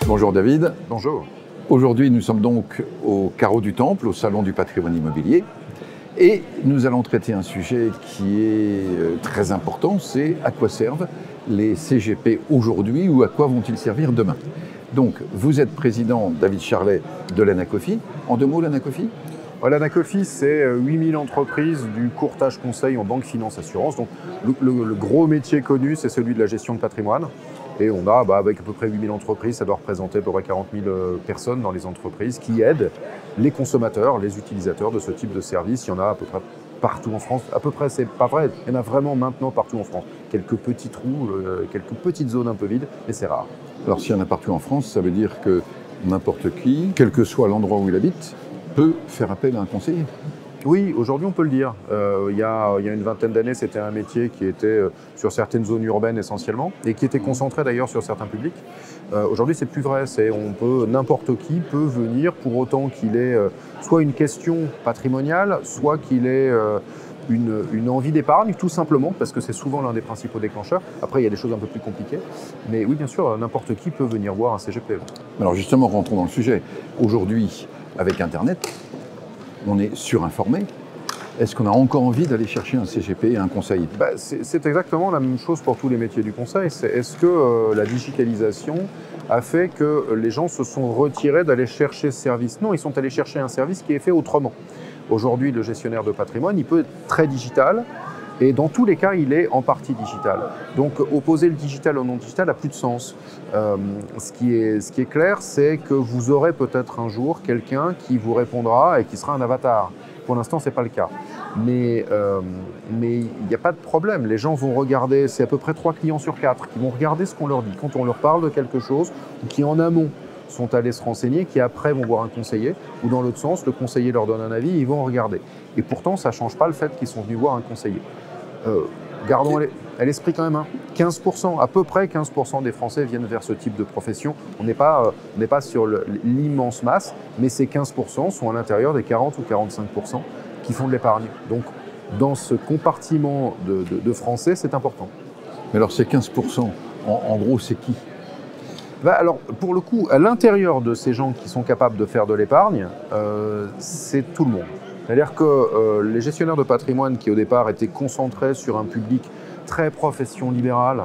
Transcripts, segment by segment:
Bonjour David. Bonjour. Aujourd'hui, nous sommes donc au Carreau du Temple, au Salon du patrimoine immobilier. Et nous allons traiter un sujet qui est très important, c'est à quoi servent les CGP aujourd'hui ou à quoi vont-ils servir demain. Donc, vous êtes président, David Charlet, de l'Anacofi. En deux mots, l'Anacofi ? L'Anacofi, c'est 8000 entreprises du courtage conseil en banque, finance, assurance. Donc, le gros métier connu, c'est celui de la gestion de patrimoine. Et on a, avec à peu près 8000 entreprises, ça doit représenter à peu près 40 000 personnes dans les entreprises qui aident les consommateurs, les utilisateurs de ce type de service. Il y en a à peu près partout en France. À peu près, c'est pas vrai, il y en a vraiment maintenant partout en France. Quelques petits trous, quelques petites zones un peu vides, mais c'est rare. Alors, s'il y en a partout en France, ça veut dire que n'importe qui, quel que soit l'endroit où il habite, peut faire appel à un conseiller. Oui, aujourd'hui on peut le dire. Il y a une vingtaine d'années, c'était un métier qui était sur certaines zones urbaines essentiellement et qui était concentré d'ailleurs sur certains publics. Aujourd'hui c'est plus vrai, n'importe qui peut venir pour autant qu'il ait soit une question patrimoniale, soit qu'il ait une envie d'épargne, tout simplement, parce que c'est souvent l'un des principaux déclencheurs. Après, il y a des choses un peu plus compliquées. Mais oui, bien sûr, n'importe qui peut venir voir un CGP. Alors justement, rentrons dans le sujet. Aujourd'hui, avec Internet, on est surinformé. Est-ce qu'on a encore envie d'aller chercher un CGP et un conseil ? C'est exactement la même chose pour tous les métiers du conseil. Est-ce que la digitalisation a fait que les gens se sont retirés d'aller chercher ce service ? Non, ils sont allés chercher un service qui est fait autrement. Aujourd'hui, le gestionnaire de patrimoine, il peut être très digital. Et dans tous les cas, il est en partie digital. Donc, opposer le digital au non-digital n'a plus de sens. Ce qui est clair, c'est que vous aurez peut-être un jour quelqu'un qui vous répondra et qui sera un avatar. Pour l'instant, ce n'est pas le cas. Mais il n'y a pas de problème. Les gens vont regarder, c'est à peu près 3 clients sur 4 qui vont regarder ce qu'on leur dit. Quand on leur parle de quelque chose, ou qui en amont sont allés se renseigner, qui après vont voir un conseiller, ou dans l'autre sens, le conseiller leur donne un avis, ils vont regarder. Et pourtant, ça ne change pas le fait qu'ils sont venus voir un conseiller. Gardons à l'esprit quand même, 15%, à peu près 15% des Français viennent vers ce type de profession. On n'est pas sur l'immense masse, mais ces 15% sont à l'intérieur des 40 ou 45% qui font de l'épargne. Donc, dans ce compartiment de Français, c'est important. Mais alors, ces 15%, en gros, c'est qui ? Alors, pour le coup, à l'intérieur de ces gens qui sont capables de faire de l'épargne, c'est tout le monde. C'est-à-dire que les gestionnaires de patrimoine qui au départ étaient concentrés sur un public très profession libérale,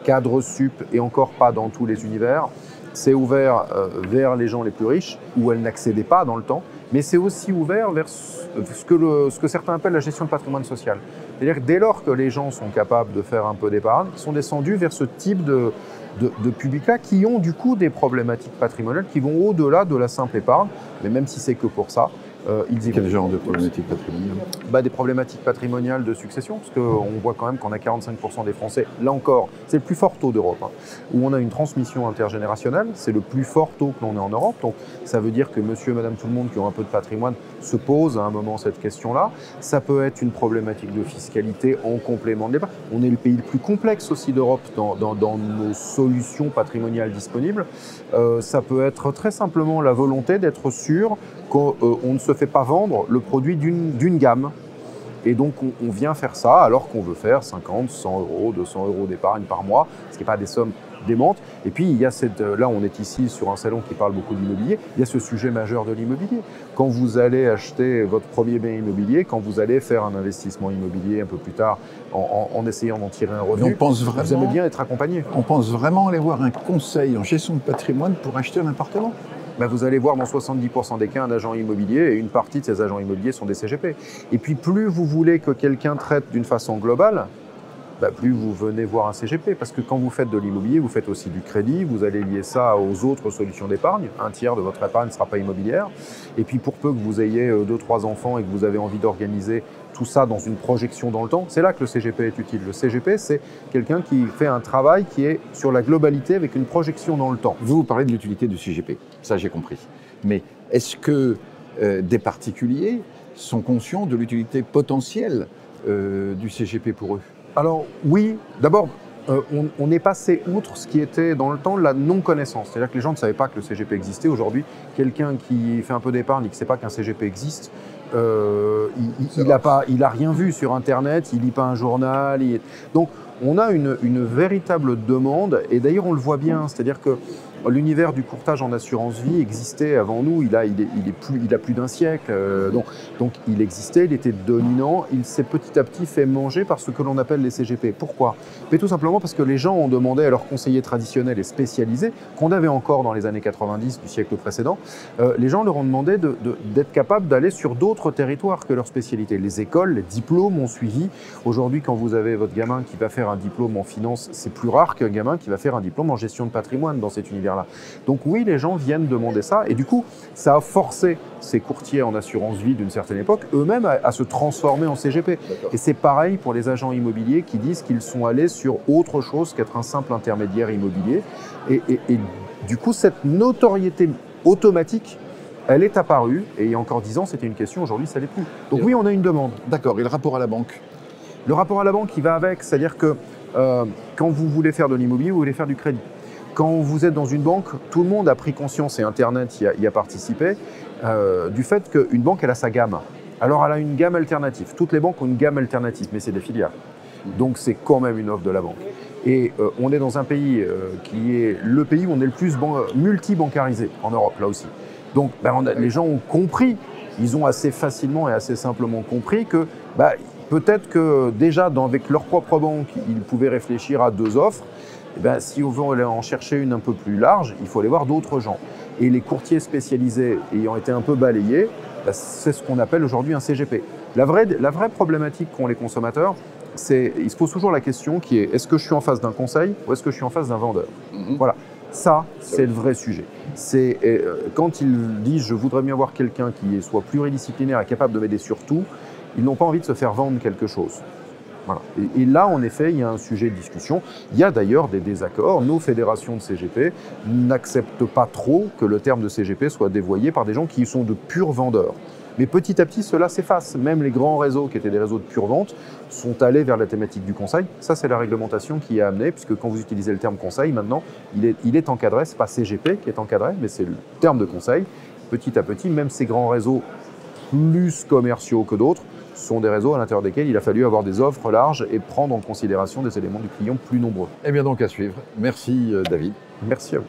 cadre sup et encore pas dans tous les univers, c'est ouvert vers les gens les plus riches où elles n'accédaient pas dans le temps, mais c'est aussi ouvert vers ce que certains appellent la gestion de patrimoine social. C'est-à-dire que dès lors que les gens sont capables de faire un peu d'épargne, ils sont descendus vers ce type de publics-là qui ont du coup des problématiques patrimoniales qui vont au-delà de la simple épargne, mais même si c'est que pour ça, ils y vont. Quel genre de problématiques patrimoniales ? Des problématiques patrimoniales de succession, parce qu'on voit quand même qu'on a 45% des Français, là encore, c'est le plus fort taux d'Europe, où on a une transmission intergénérationnelle, c'est le plus fort taux que l'on ait en Europe, donc ça veut dire que monsieur et madame tout le monde qui ont un peu de patrimoine se posent à un moment cette question-là. Ça peut être une problématique de fiscalité en complément de l'épargne. On est le pays le plus complexe aussi d'Europe dans nos solutions patrimoniales disponibles. Ça peut être très simplement la volonté d'être sûr qu'on ne se fait pas vendre le produit d'une gamme. Et donc, on vient faire ça alors qu'on veut faire 50, 100 euros, 200 euros d'épargne par mois, ce qui n'est pas des sommes démentes. Et puis, il y a là, on est ici sur un salon qui parle beaucoup de l'immobilier. Il y a ce sujet majeur de l'immobilier. Quand vous allez acheter votre premier bien immobilier, quand vous allez faire un investissement immobilier un peu plus tard en essayant d'en tirer un revenu, vous aimez bien être accompagné. On pense vraiment aller voir un conseil en gestion de patrimoine pour acheter un appartement ? Vous allez voir dans 70% des cas un agent immobilier et une partie de ces agents immobiliers sont des CGP. Et puis plus vous voulez que quelqu'un traite d'une façon globale, plus vous venez voir un CGP. Parce que quand vous faites de l'immobilier, vous faites aussi du crédit, vous allez lier ça aux autres solutions d'épargne. Un tiers de votre épargne ne sera pas immobilière. Et puis pour peu que vous ayez 2-3 enfants et que vous avez envie d'organiser tout ça dans une projection dans le temps, c'est là que le CGP est utile. Le CGP, c'est quelqu'un qui fait un travail qui est sur la globalité avec une projection dans le temps. Vous parlez de l'utilité du CGP, ça j'ai compris. Mais est-ce que des particuliers sont conscients de l'utilité potentielle du CGP pour eux ? Alors oui, d'abord, on est passé outre ce qui était dans le temps la non-connaissance. C'est-à-dire que les gens ne savaient pas que le CGP existait. Aujourd'hui, quelqu'un qui fait un peu d'épargne et qui ne sait pas qu'un CGP existe, il n'a rien vu sur Internet, il ne lit pas un journal. Donc, on a une véritable demande, et d'ailleurs, on le voit bien. C'est-à-dire que l'univers du courtage en assurance vie existait avant nous, il a plus d'un siècle, donc il existait, il était dominant, il s'est petit à petit fait manger par ce que l'on appelle les CGP. Pourquoi? Mais tout simplement parce que les gens ont demandé à leurs conseillers traditionnels et spécialisés, qu'on avait encore dans les années 90 du siècle précédent, les gens leur ont demandé d'être capables d'aller sur d'autres territoires que leur spécialité. Les écoles, les diplômes ont suivi. Aujourd'hui, quand vous avez votre gamin qui va faire un diplôme en finance, c'est plus rare qu'un gamin qui va faire un diplôme en gestion de patrimoine dans cet univers-là. Donc oui, les gens viennent demander ça, et du coup, ça a forcé ces courtiers en assurance vie d'une certaine époque, eux-mêmes, à se transformer en CGP. Et c'est pareil pour les agents immobiliers qui disent qu'ils sont allés sur autre chose qu'être un simple intermédiaire immobilier. Et du coup, cette notoriété automatique, elle est apparue, et il y a encore 10 ans, c'était une question, aujourd'hui, ça ne l'est plus. Donc oui, on a une demande. D'accord, et le rapport à la banque? Le rapport à la banque, il va avec, c'est-à-dire que quand vous voulez faire de l'immobilier, vous voulez faire du crédit. Quand vous êtes dans une banque, tout le monde a pris conscience, et Internet y a participé, du fait qu'une banque, elle a sa gamme. Alors, elle a une gamme alternative. Toutes les banques ont une gamme alternative, mais c'est des filiales. Donc, c'est quand même une offre de la banque. Et on est dans un pays qui est le pays où on est le plus multi-bancarisé, en Europe, là aussi. Donc, les gens ont compris, ils ont assez facilement et assez simplement compris que peut-être que déjà, avec leur propre banque, ils pouvaient réfléchir à 2 offres. Si on veut en chercher une un peu plus large, il faut aller voir d'autres gens. Et les courtiers spécialisés ayant été un peu balayés, c'est ce qu'on appelle aujourd'hui un CGP. La vraie problématique qu'ont les consommateurs, ils se posent toujours la question qui est: est-ce que je suis en face d'un conseil ou est-ce que je suis en face d'un vendeur? Voilà, ça, c'est le vrai sujet. Quand ils disent « je voudrais bien voir quelqu'un qui soit pluridisciplinaire et capable de m'aider sur tout », ils n'ont pas envie de se faire vendre quelque chose. Voilà. Et là, en effet, il y a un sujet de discussion. Il y a d'ailleurs des désaccords. Nos fédérations de CGP n'acceptent pas trop que le terme de CGP soit dévoyé par des gens qui sont de purs vendeurs. Mais petit à petit, cela s'efface. Même les grands réseaux, qui étaient des réseaux de pure vente, sont allés vers la thématique du conseil. Ça, c'est la réglementation qui a amené, puisque quand vous utilisez le terme conseil, maintenant, il est encadré. Ce n'est pas CGP qui est encadré, mais c'est le terme de conseil. Petit à petit, même ces grands réseaux plus commerciaux que d'autres sont des réseaux à l'intérieur desquels il a fallu avoir des offres larges et prendre en considération des éléments du client plus nombreux. Eh bien donc à suivre. Merci David. Merci à vous.